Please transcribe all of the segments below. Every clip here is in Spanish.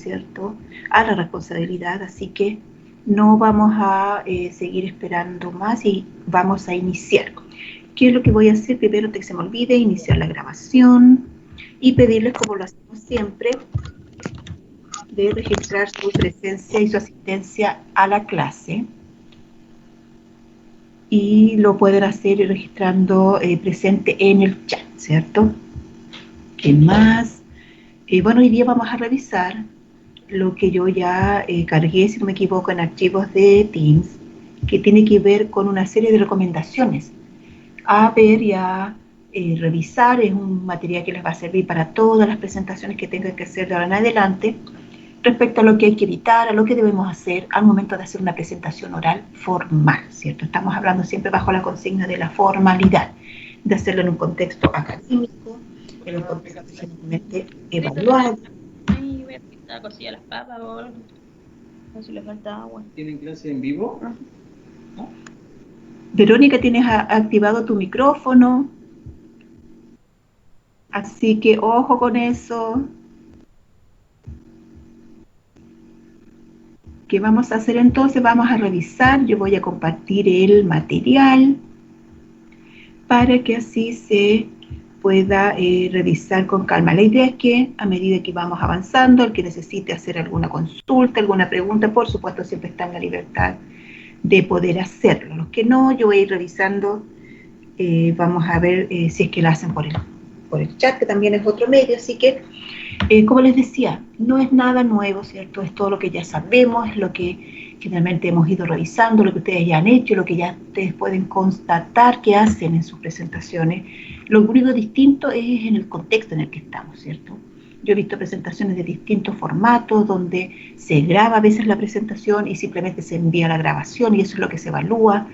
¿cierto?, a la responsabilidad, así que no vamos a seguir esperando más y vamos a iniciar. ¿Qué es lo que voy a hacer? Primero, antes que se me olvide, iniciar la grabación y pedirles, como lo hacemos siempre, de registrar su presencia y su asistencia a la clase. Y lo pueden hacer registrando presente en el chat, ¿cierto? ¿Qué más? Bueno, hoy día vamos a revisar lo que yo ya cargué, si no me equivoco, en archivos de Teams, que tiene que ver con una serie de recomendaciones a ver y a revisar. Es un material que les va a servir para todas las presentaciones que tengan que hacer de ahora en adelante, respecto a lo que hay que evitar, a lo que debemos hacer al momento de hacer una presentación oral formal, ¿cierto? Estamos hablando siempre bajo la consigna de la formalidad, de hacerlo en un contexto académico, en un contexto generalmente evaluado. Ay, voy a quitar la cosilla de las papas o algo. No sé si le falta agua. ¿Tienen clase en vivo? ¿No? Verónica, tienes activado tu micrófono, así que ojo con eso. ¿Qué vamos a hacer entonces? Vamos a revisar, yo voy a compartir el material para que así se pueda revisar con calma. La idea es que a medida que vamos avanzando, el que necesite hacer alguna consulta, alguna pregunta, por supuesto siempre está en la libertad de poder hacerlo. Los que no, yo voy a ir revisando, vamos a ver si es que lo hacen por el chat, que también es otro medio, así que como les decía, no es nada nuevo, ¿cierto? Es todo lo que ya sabemos, es lo que finalmente hemos ido revisando, lo que ustedes ya han hecho, lo que ya ustedes pueden constatar que hacen en sus presentaciones. Lo único distinto es en el contexto en el que estamos, ¿cierto? Yo he visto presentaciones de distintos formatos, donde se graba a veces la presentación y simplemente se envía la grabación y eso es lo que se evalúa,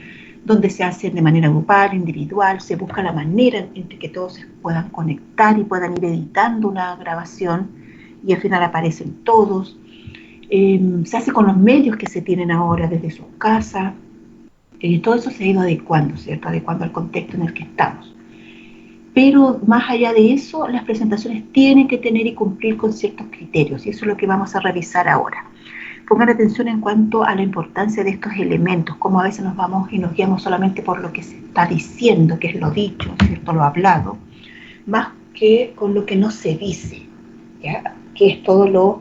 donde se hace de manera grupal, individual, se busca la manera en que todos se puedan conectar y puedan ir editando una grabación y al final aparecen todos. Se hace con los medios que se tienen ahora desde sus casas. Todo eso se ha ido adecuando, ¿cierto? Adecuando al contexto en el que estamos. Pero más allá de eso, las presentaciones tienen que tener y cumplir con ciertos criterios y eso es lo que vamos a revisar ahora. Pongan atención en cuanto a la importancia de estos elementos, como a veces nos vamos y nos guiamos solamente por lo que se está diciendo, que es lo dicho, ¿cierto?, lo hablado, más que con lo que no se dice, ¿ya?, que es todos los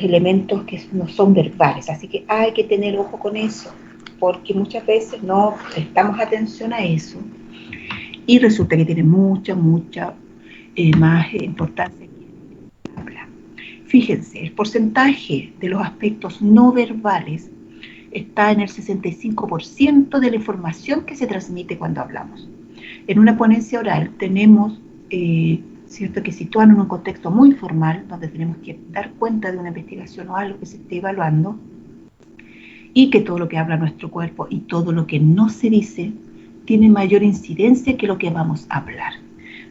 elementos que no son verbales. Así que hay que tener ojo con eso, porque muchas veces no prestamos atención a eso y resulta que tiene mucha más importancia que habla. Fíjense, el porcentaje de los aspectos no verbales está en el 65% de la información que se transmite cuando hablamos. En una ponencia oral tenemos, cierto, que situarnos en un contexto muy formal, donde tenemos que dar cuenta de una investigación o algo que se esté evaluando, y que todo lo que habla nuestro cuerpo y todo lo que no se dice tiene mayor incidencia que lo que vamos a hablar.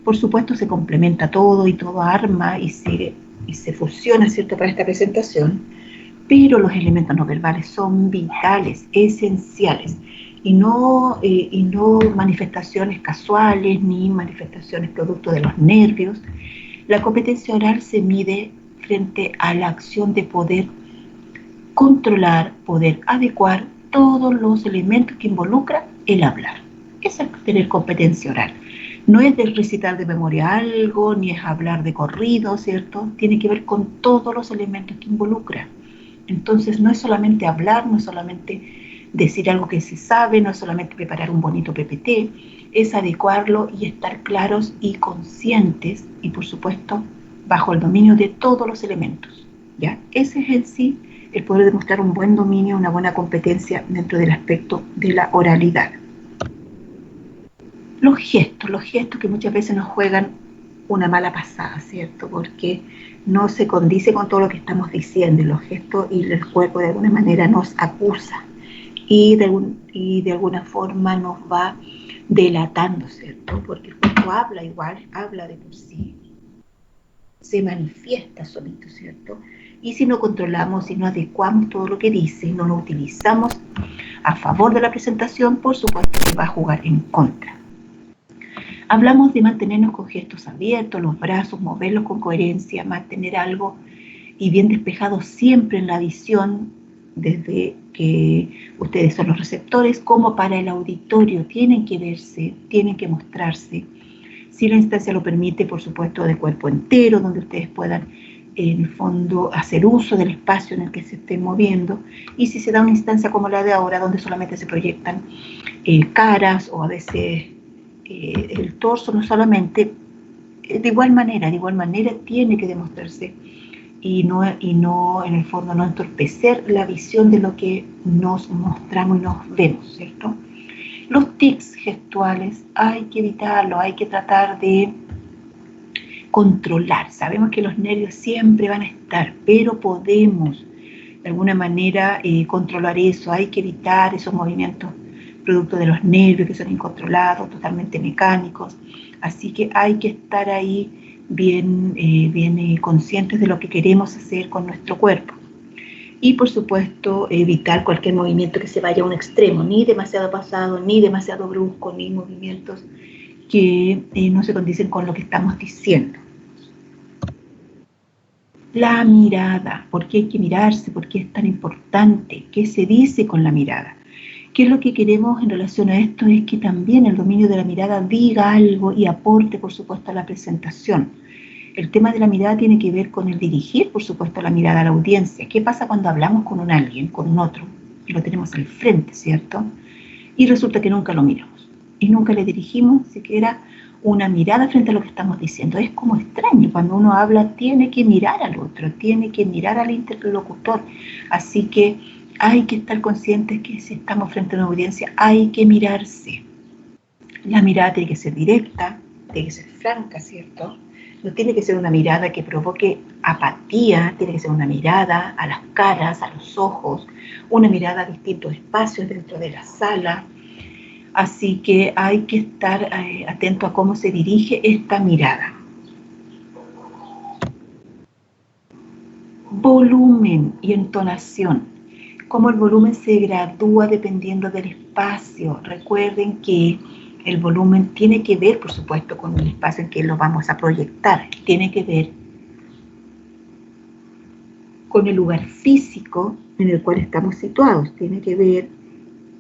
Por supuesto se complementa todo y todo arma y se fusiona, ¿cierto?, para esta presentación, pero los elementos no verbales son vitales, esenciales, y no manifestaciones casuales ni manifestaciones producto de los nervios. La competencia oral se mide frente a la acción de poder controlar, poder adecuar todos los elementos que involucra el hablar. Eso es tener competencia oral. No es de recitar de memoria algo, ni es hablar de corrido, ¿cierto? Tiene que ver con todos los elementos que involucra. Entonces no es solamente hablar, no es solamente decir algo que se sabe, no es solamente preparar un bonito PPT, es adecuarlo y estar claros y conscientes y por supuesto bajo el dominio de todos los elementos, ¿ya? Ese es en sí el poder demostrar un buen dominio, una buena competencia dentro del aspecto de la oralidad. Los gestos que muchas veces nos juegan una mala pasada, ¿cierto? Porque no se condice con todo lo que estamos diciendo, y los gestos y el cuerpo de alguna manera nos acusa y de alguna forma nos va delatando, ¿cierto? Porque el cuerpo habla igual, habla de por sí, se manifiesta solito, ¿cierto? Y si no controlamos, si no adecuamos todo lo que dice, no lo utilizamos a favor de la presentación, por supuesto que va a jugar en contra. Hablamos de mantenernos con gestos abiertos, los brazos, moverlos con coherencia, mantener algo y bien despejado siempre en la visión, desde que ustedes son los receptores como para el auditorio. Tienen que verse, tienen que mostrarse. Si la instancia lo permite, por supuesto, de cuerpo entero, donde ustedes puedan, en el fondo, hacer uso del espacio en el que se estén moviendo. Y si se da una instancia como la de ahora, donde solamente se proyectan caras o a veces el torso, no solamente, de igual manera tiene que demostrarse y no en el fondo no entorpecer la visión de lo que nos mostramos y nos vemos, ¿cierto? Los tics gestuales hay que evitarlos, hay que tratar de controlar. Sabemos que los nervios siempre van a estar, pero podemos de alguna manera controlar eso. Hay que evitar esos movimientos producto de los nervios que son incontrolados, totalmente mecánicos. Así que hay que estar ahí bien conscientes de lo que queremos hacer con nuestro cuerpo. Y por supuesto evitar cualquier movimiento que se vaya a un extremo, ni demasiado pasado, ni demasiado brusco, ni movimientos que no se condicen con lo que estamos diciendo. La mirada, ¿por qué hay que mirarse? ¿Por qué es tan importante? ¿Qué se dice con la mirada? ¿Qué es lo que queremos en relación a esto? Es que también el dominio de la mirada diga algo y aporte, por supuesto, a la presentación. El tema de la mirada tiene que ver con el dirigir, por supuesto, la mirada a la audiencia. ¿Qué pasa cuando hablamos con un alguien, con un otro, y lo tenemos al frente, ¿cierto? Y resulta que nunca lo miramos y nunca le dirigimos siquiera una mirada frente a lo que estamos diciendo. Es como extraño, cuando uno habla tiene que mirar al otro, tiene que mirar al interlocutor. Así que hay que estar conscientes que si estamos frente a una audiencia hay que mirarse. La mirada tiene que ser directa, tiene que ser franca, ¿cierto? No tiene que ser una mirada que provoque apatía, tiene que ser una mirada a las caras, a los ojos, una mirada a distintos espacios dentro de la sala. Así que hay que estar atento a cómo se dirige esta mirada. Volumen y entonación. Cómo el volumen se gradúa dependiendo del espacio. Recuerden que el volumen tiene que ver, por supuesto, con el espacio en que lo vamos a proyectar. Tiene que ver con el lugar físico en el cual estamos situados. Tiene que ver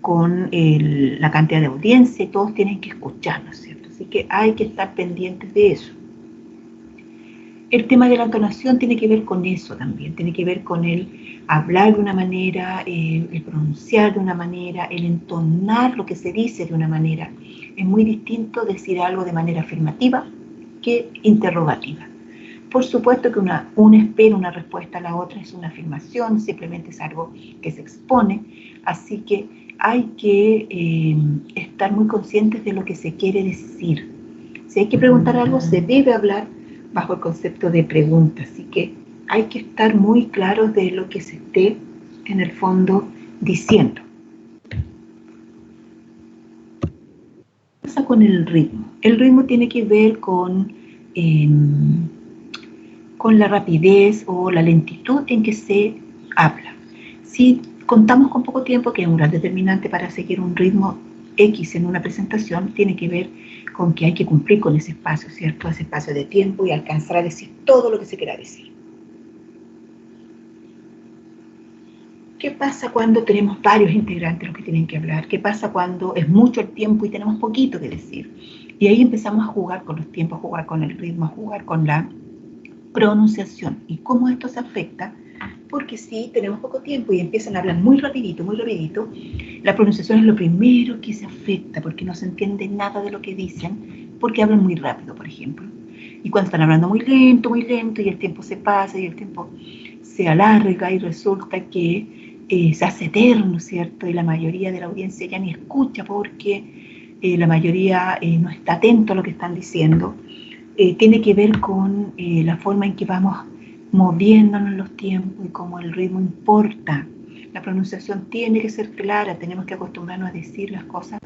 con la cantidad de audiencia y todos tienen que escucharnos, ¿cierto? Así que hay que estar pendientes de eso. El tema de la entonación tiene que ver con eso también, tiene que ver con el hablar de una manera, el pronunciar de una manera, el entonar lo que se dice de una manera. Es muy distinto decir algo de manera afirmativa que interrogativa. Por supuesto que una espera una respuesta a la otra, es una afirmación, simplemente es algo que se expone, así que hay que estar muy conscientes de lo que se quiere decir. Si hay que preguntar algo, se debe hablar bajo el concepto de pregunta, así que hay que estar muy claros de lo que se esté en el fondo diciendo. ¿Qué pasa con el ritmo? El ritmo tiene que ver con la rapidez o la lentitud en que se habla. Si contamos con poco tiempo, que es un gran determinante para seguir un ritmo X en una presentación, tiene que ver con que hay que cumplir con ese espacio, ¿cierto? Ese espacio de tiempo y alcanzar a decir todo lo que se quiera decir. ¿Qué pasa cuando tenemos varios integrantes los que tienen que hablar? ¿Qué pasa cuando es mucho el tiempo y tenemos poquito que decir? Y ahí empezamos a jugar con los tiempos, a jugar con el ritmo, a jugar con la pronunciación. ¿Y cómo esto se afecta? Porque si tenemos poco tiempo y empiezan a hablar muy rapidito, la pronunciación es lo primero que se afecta, porque no se entiende nada de lo que dicen, porque hablan muy rápido, por ejemplo. Y cuando están hablando muy lento, y el tiempo se pasa, y el tiempo se alarga, y resulta que se hace eterno, ¿cierto? Y la mayoría de la audiencia ya ni escucha, porque la mayoría no está atento a lo que están diciendo. Tiene que ver con la forma en que vamos moviéndonos en los tiempos y cómo el ritmo importa. La pronunciación tiene que ser clara, tenemos que acostumbrarnos a decir las cosas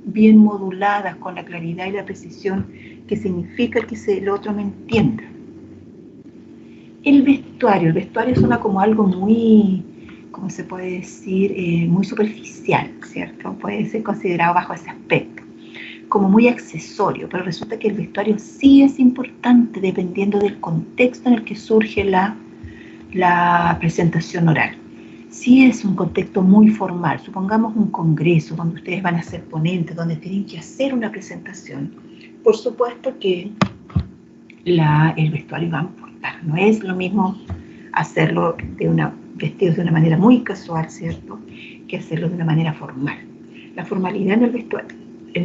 bien moduladas, con la claridad y la precisión que significa que el otro me entienda. El vestuario suena como algo muy, ¿cómo se puede decir? Muy superficial, ¿cierto? Puede ser considerado bajo ese aspecto, como muy accesorio, pero resulta que el vestuario sí es importante dependiendo del contexto en el que surge la la presentación oral. Si es un contexto muy formal, supongamos un congreso donde ustedes van a ser ponentes, donde tienen que hacer una presentación, por supuesto que el vestuario va a importar. No es lo mismo hacerlo vestidos de una manera muy casual, ¿cierto?, que hacerlo de una manera formal. La formalidad en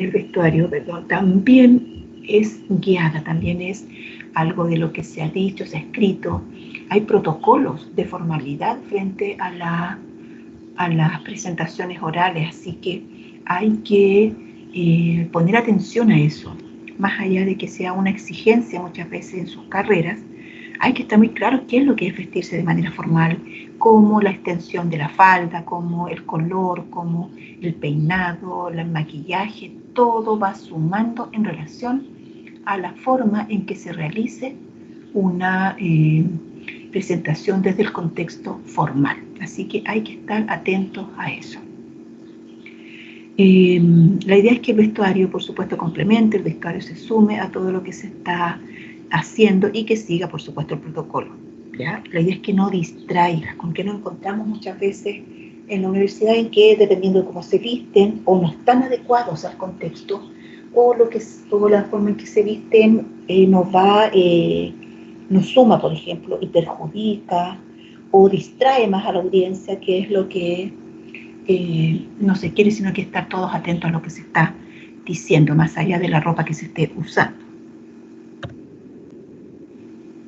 el vestuario, también es guiada, también es algo de lo que se ha dicho, se ha escrito. Hay protocolos de formalidad frente a las presentaciones orales, así que hay que poner atención a eso. Más allá de que sea una exigencia muchas veces en sus carreras, hay que estar muy claro qué es lo que es vestirse de manera formal, como la extensión de la falda, como el color, como el peinado, el maquillaje, todo va sumando en relación a la forma en que se realice una presentación desde el contexto formal. Así que hay que estar atentos a eso. La idea es que el vestuario, por supuesto, complemente, el vestuario se sume a todo lo que se está haciendo y que siga, por supuesto, el protocolo, ¿ya? La idea es que no distraiga, con que nos encontramos muchas veces en la universidad en que, dependiendo de cómo se visten, o no están adecuados al contexto, o la forma en que se visten nos suma, por ejemplo, y perjudica o distrae más a la audiencia, que es lo que no se quiere, sino que estar todos atentos a lo que se está diciendo, más allá de la ropa que se esté usando.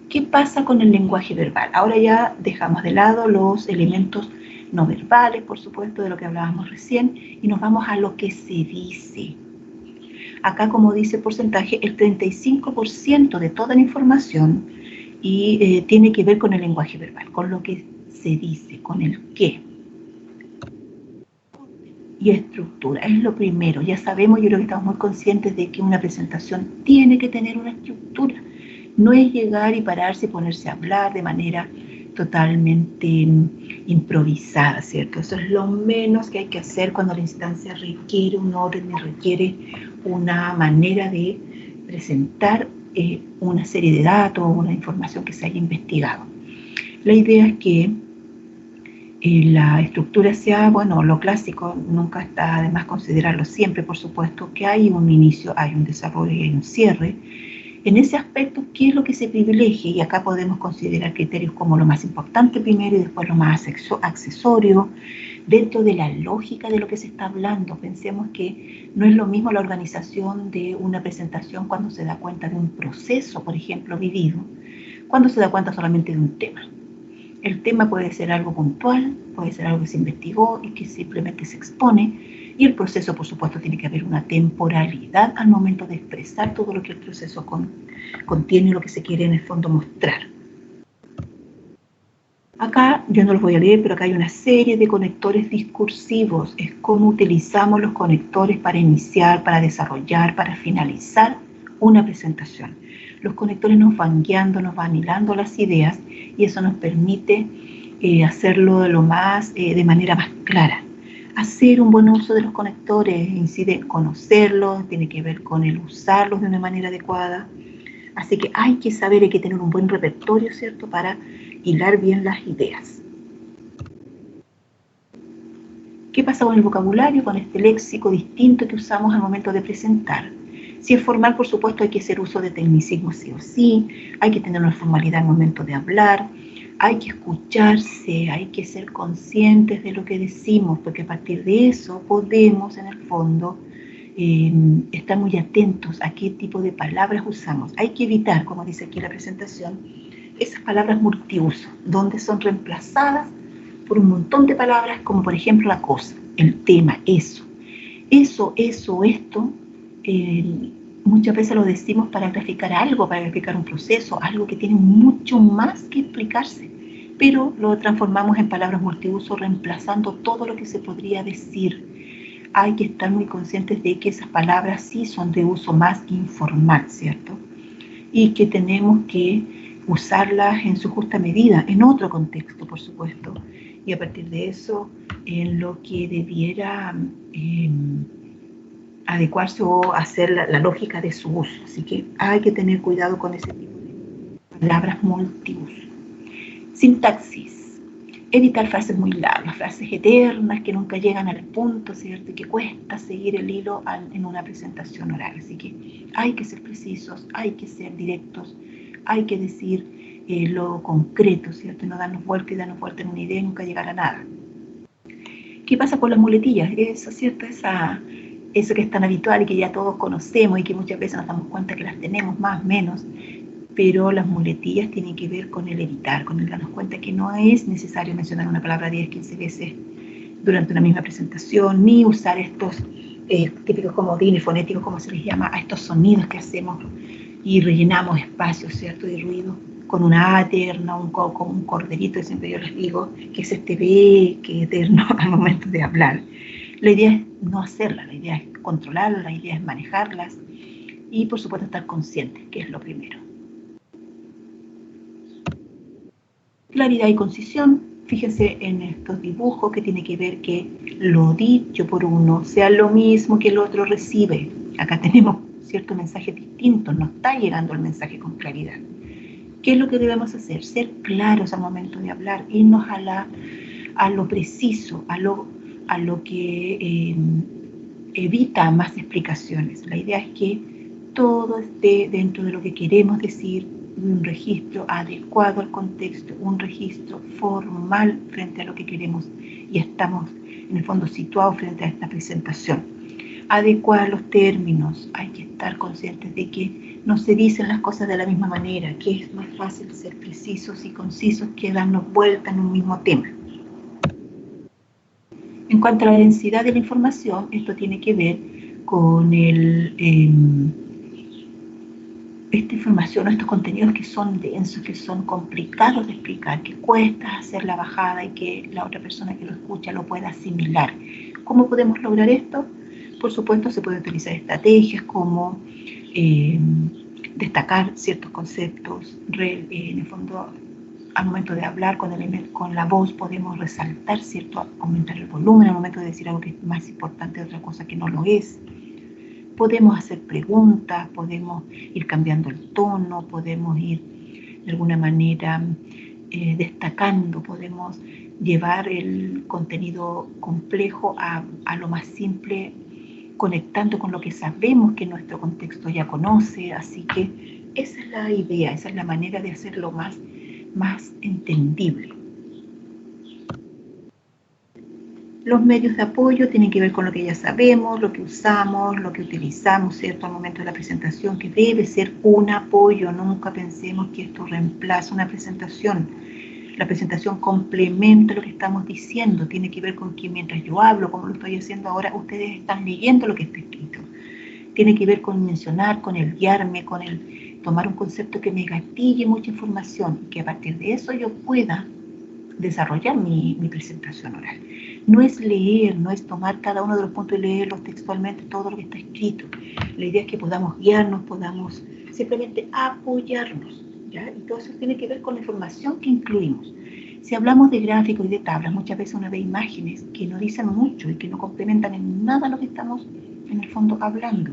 ¿Qué pasa con el lenguaje verbal? Ahora ya dejamos de lado los elementos no verbales, por supuesto, de lo que hablábamos recién, y nos vamos a lo que se dice. Acá, como dice el porcentaje, el 35% de toda la información tiene que ver con el lenguaje verbal, con lo que se dice, con el qué. Y estructura, es lo primero. Ya sabemos, yo creo que estamos muy conscientes de que una presentación tiene que tener una estructura. No es llegar y pararse y ponerse a hablar de manera totalmente improvisada, ¿cierto? Eso es lo menos que hay que hacer cuando la instancia requiere un orden y requiere una manera de presentar una serie de datos o una información que se haya investigado. La idea es que la estructura sea, bueno, lo clásico, nunca está de más considerarlo siempre, por supuesto, que hay un inicio, hay un desarrollo y hay un cierre. En ese aspecto, ¿qué es lo que se privilegia? Y acá podemos considerar criterios como lo más importante primero y después lo más accesorio, dentro de la lógica de lo que se está hablando. Pensemos que no es lo mismo la organización de una presentación cuando se da cuenta de un proceso, por ejemplo, vivido, cuando se da cuenta solamente de un tema. El tema puede ser algo puntual, puede ser algo que se investigó y que simplemente se expone, y el proceso, por supuesto, tiene que haber una temporalidad al momento de expresar todo lo que el proceso contiene y lo que se quiere en el fondo mostrar. Acá, yo no los voy a leer, pero acá hay una serie de conectores discursivos. Es cómo utilizamos los conectores para iniciar, para desarrollar, para finalizar una presentación. Los conectores nos van guiando, nos van hilando las ideas y eso nos permite hacerlo de manera más clara. Hacer un buen uso de los conectores incide en conocerlos, tiene que ver con el usarlos de una manera adecuada. Así que hay que saber, hay que tener un buen repertorio, ¿cierto?, para hilar bien las ideas. ¿Qué pasa con el vocabulario, con este léxico distinto que usamos al momento de presentar? Si es formal, por supuesto, hay que hacer uso de tecnicismos sí o sí, hay que tener una formalidad al momento de hablar, hay que escucharse, hay que ser conscientes de lo que decimos, porque a partir de eso podemos, en el fondo, estar muy atentos a qué tipo de palabras usamos. Hay que evitar, como dice aquí la presentación, esas palabras multiuso, donde son reemplazadas por un montón de palabras, como por ejemplo la cosa, el tema, eso, esto, muchas veces lo decimos para graficar algo, para graficar un proceso, algo que tiene mucho más que explicarse, pero lo transformamos en palabras multiuso, reemplazando todo lo que se podría decir. Hay que estar muy conscientes de que esas palabras sí son de uso más informal, ¿cierto? Y que tenemos que usarlas en su justa medida, en otro contexto, por supuesto, y a partir de eso, en lo que debiera adecuarse o hacer la lógica de su uso. Así que hay que tener cuidado con ese tipo de palabras multiuso. Sintaxis. Evitar frases muy largas, frases eternas que nunca llegan al punto, ¿cierto? Y que cuesta seguir el hilo en una presentación oral. Así que hay que ser precisos, hay que ser directos, hay que decir lo concreto, ¿cierto? Y no darnos vuelta y darnos vuelta en una idea y nunca llegar a nada. ¿Qué pasa con las muletillas? Eso, ¿cierto? Eso que es tan habitual y que ya todos conocemos y que muchas veces nos damos cuenta que las tenemos más o menos, pero las muletillas tienen que ver con el evitar, con el darnos cuenta que no es necesario mencionar una palabra 10, 15 veces durante una misma presentación, ni usar estos típicos comodines fonéticos, como se les llama, a estos sonidos que hacemos y rellenamos espacios, ¿cierto? Y ruido con una A eterna, con un corderito, que siempre yo les digo, que es este B, que eterno al momento de hablar. La idea es no hacerla, la idea es controlarla, la idea es manejarlas y por supuesto estar conscientes, que es lo primero. Claridad y concisión, fíjense en estos dibujos que tiene que ver que lo dicho por uno sea lo mismo que el otro recibe. Acá tenemos ciertos mensajes distintos, no está llegando el mensaje con claridad. ¿Qué es lo que debemos hacer? Ser claros al momento de hablar, irnos a lo preciso, a lo que evita más explicaciones. La idea es que todo esté dentro de lo que queremos decir, un registro adecuado al contexto, un registro formal frente a lo que queremos y estamos en el fondo situados frente a esta presentación. Adecuar los términos, hay que estar conscientes de que no se dicen las cosas de la misma manera, que es más fácil ser precisos y concisos que darnos vuelta en un mismo tema. En cuanto a la densidad de la información, esto tiene que ver con esta información, estos contenidos que son densos, que son complicados de explicar, que cuesta hacer la bajada y que la otra persona que lo escucha lo pueda asimilar. ¿Cómo podemos lograr esto? Por supuesto, se pueden utilizar estrategias como destacar ciertos conceptos, en el fondo, al momento de hablar con la voz podemos resaltar, ¿cierto? Aumentar el volumen al momento de decir algo que es más importante de otra cosa que no lo es. Podemos hacer preguntas, podemos ir cambiando el tono, podemos ir de alguna manera destacando, podemos llevar el contenido complejo a lo más simple, conectando con lo que sabemos que nuestro contexto ya conoce. Así que esa es la idea, esa es la manera de hacerlo más entendible. Los medios de apoyo tienen que ver con lo que ya sabemos, lo que usamos, lo que utilizamos, ¿cierto? Al momento de la presentación, que debe ser un apoyo. Nunca pensemos que esto reemplaza una presentación. La presentación complementa lo que estamos diciendo. Tiene que ver con que mientras yo hablo, como lo estoy haciendo ahora, ustedes están leyendo lo que está escrito. Tiene que ver con mencionar, con el guiarme, con el tomar un concepto que me gatille mucha información, que a partir de eso yo pueda desarrollar mi presentación oral. No es leer, no es tomar cada uno de los puntos y leerlos textualmente todo lo que está escrito. La idea es que podamos guiarnos, podamos simplemente apoyarnos, ¿ya? Y todo eso tiene que ver con la información que incluimos. Si hablamos de gráficos y de tablas, muchas veces uno ve imágenes que no dicen mucho y que no complementan en nada lo que estamos en el fondo hablando.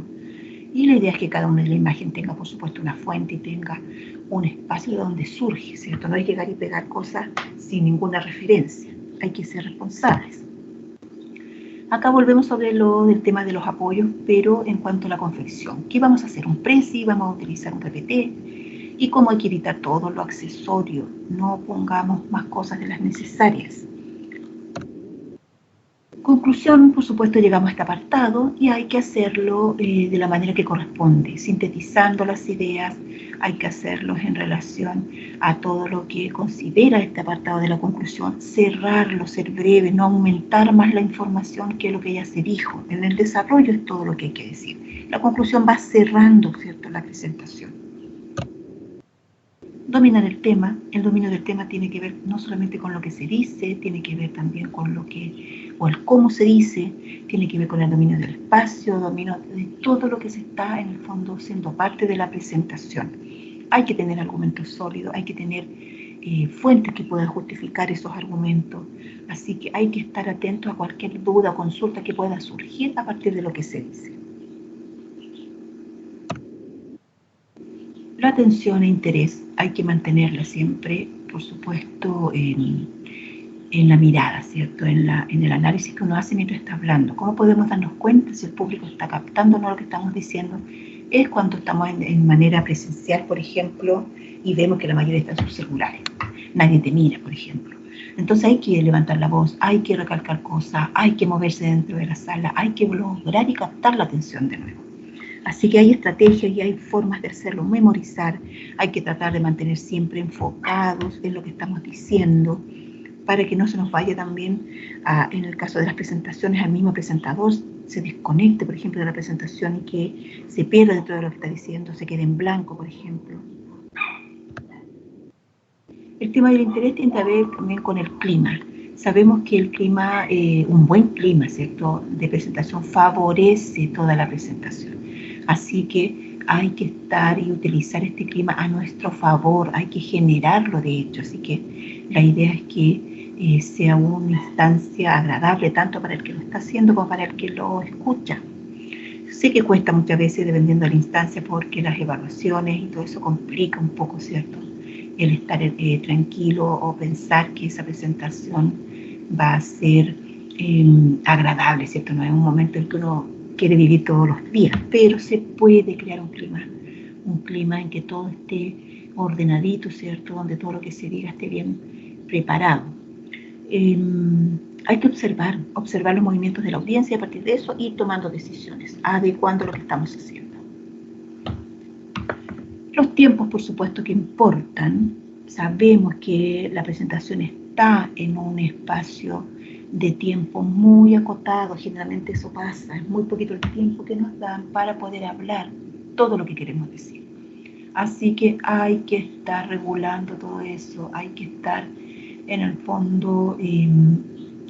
Y la idea es que cada una de la imagen tenga, por supuesto, una fuente y tenga un espacio de donde surge, ¿cierto? No hay que llegar y pegar cosas sin ninguna referencia. Hay que ser responsables. Acá volvemos sobre del tema de los apoyos, pero en cuanto a la confección. ¿Qué vamos a hacer? ¿Un presi? ¿Vamos a utilizar un PPT? Y cómo hay que evitar todo lo accesorio. No pongamos más cosas de las necesarias. Conclusión, por supuesto, llegamos a este apartado y hay que hacerlo de la manera que corresponde, sintetizando las ideas. Hay que hacerlo en relación a todo lo que considera este apartado de la conclusión, cerrarlo, ser breve, no aumentar más la información que lo que ya se dijo. En el desarrollo es todo lo que hay que decir. La conclusión va cerrando, ¿cierto?, la presentación. Dominar el tema. El dominio del tema tiene que ver no solamente con lo que se dice, tiene que ver también con lo que, o el cómo se dice, tiene que ver con el dominio del espacio, dominio de todo lo que se está en el fondo siendo parte de la presentación. Hay que tener argumentos sólidos, hay que tener fuentes que puedan justificar esos argumentos, así que hay que estar atentos a cualquier duda o consulta que pueda surgir a partir de lo que se dice. La atención e interés hay que mantenerla siempre por supuesto, en la mirada, ¿cierto? En el análisis que uno hace mientras está hablando. ¿Cómo podemos darnos cuenta si el público está captando o no lo que estamos diciendo? Es cuando estamos en manera presencial, por ejemplo, y vemos que la mayoría está en sus celulares. Nadie te mira, por ejemplo. Entonces hay que levantar la voz, hay que recalcar cosas, hay que moverse dentro de la sala, hay que lograr y captar la atención de nuevo. Así que hay estrategias y hay formas de hacerlo, memorizar, hay que tratar de mantener siempre enfocados en lo que estamos diciendo, para que no se nos vaya también, en el caso de las presentaciones, al mismo presentador se desconecte, por ejemplo, de la presentación y que se pierda dentro de lo que está diciendo, se quede en blanco, por ejemplo. El tema del interés tiene que ver también con el clima. Sabemos que el clima, un buen clima, ¿cierto?, de presentación favorece toda la presentación. Así que hay que estar y utilizar este clima a nuestro favor, hay que generarlo de hecho. Así que la idea es que sea una instancia agradable tanto para el que lo está haciendo como para el que lo escucha. Sé que cuesta muchas veces dependiendo de la instancia porque las evaluaciones y todo eso complica un poco, ¿cierto?, el estar tranquilo o pensar que esa presentación va a ser agradable, ¿cierto? No es un momento en que uno quiere vivir todos los días, pero se puede crear un clima en que todo esté ordenadito, ¿cierto? Donde todo lo que se diga esté bien preparado. Hay que observar los movimientos de la audiencia y a partir de eso ir tomando decisiones, adecuando lo que estamos haciendo. Los tiempos, por supuesto, que importan. Sabemos que la presentación está en un espacio de tiempo muy acotado. Generalmente eso pasa, es muy poquito el tiempo que nos dan para poder hablar todo lo que queremos decir. Así que hay que estar regulando todo eso, hay que estar en el fondo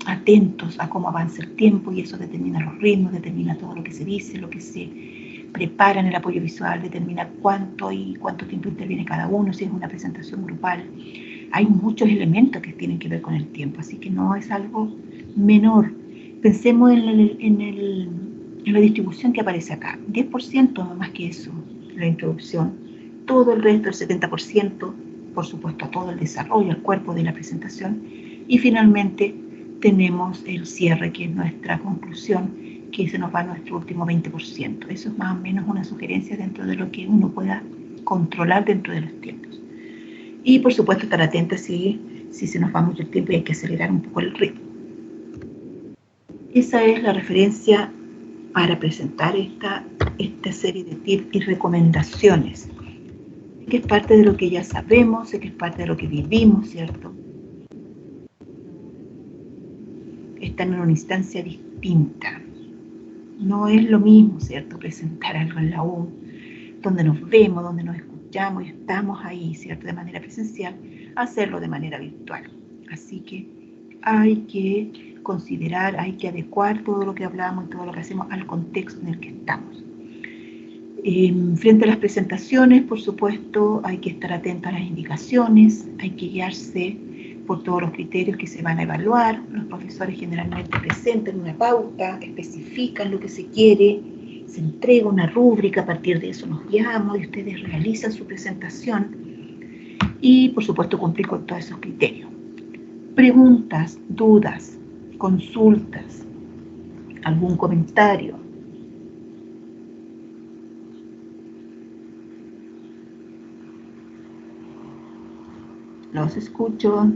atentos a cómo avanza el tiempo y eso determina los ritmos, determina todo lo que se dice, lo que se prepara en el apoyo visual, determina cuánto tiempo interviene cada uno, si es una presentación grupal. Hay muchos elementos que tienen que ver con el tiempo, así que no es algo menor. Pensemos en la distribución que aparece acá, 10% no más que eso, la introducción, todo el resto, el 70%, por supuesto, todo el desarrollo, el cuerpo de la presentación, y finalmente tenemos el cierre, que es nuestra conclusión, que se nos va a nuestro último 20%. Eso es más o menos una sugerencia dentro de lo que uno pueda controlar dentro de los tiempos. Y por supuesto estar atenta si se nos va mucho el tiempo y hay que acelerar un poco el ritmo. Esa es la referencia para presentar esta serie de tips y recomendaciones, que es parte de lo que ya sabemos, que es parte de lo que vivimos, ¿cierto? Están en una instancia distinta. No es lo mismo, ¿cierto?, presentar algo en la U, donde nos vemos, donde nos escuchamos y estamos ahí, ¿cierto?, de manera presencial, hacerlo de manera virtual. Así que hay que considerar, hay que adecuar todo lo que hablamos y todo lo que hacemos al contexto en el que estamos. Frente a las presentaciones, por supuesto, hay que estar atento a las indicaciones, hay que guiarse por todos los criterios que se van a evaluar. Los profesores generalmente presentan una pauta, especifican lo que se quiere, se entrega una rúbrica, a partir de eso nos guiamos y ustedes realizan su presentación y, por supuesto, cumplir con todos esos criterios. Preguntas, dudas, consultas, algún comentario. Los escucho.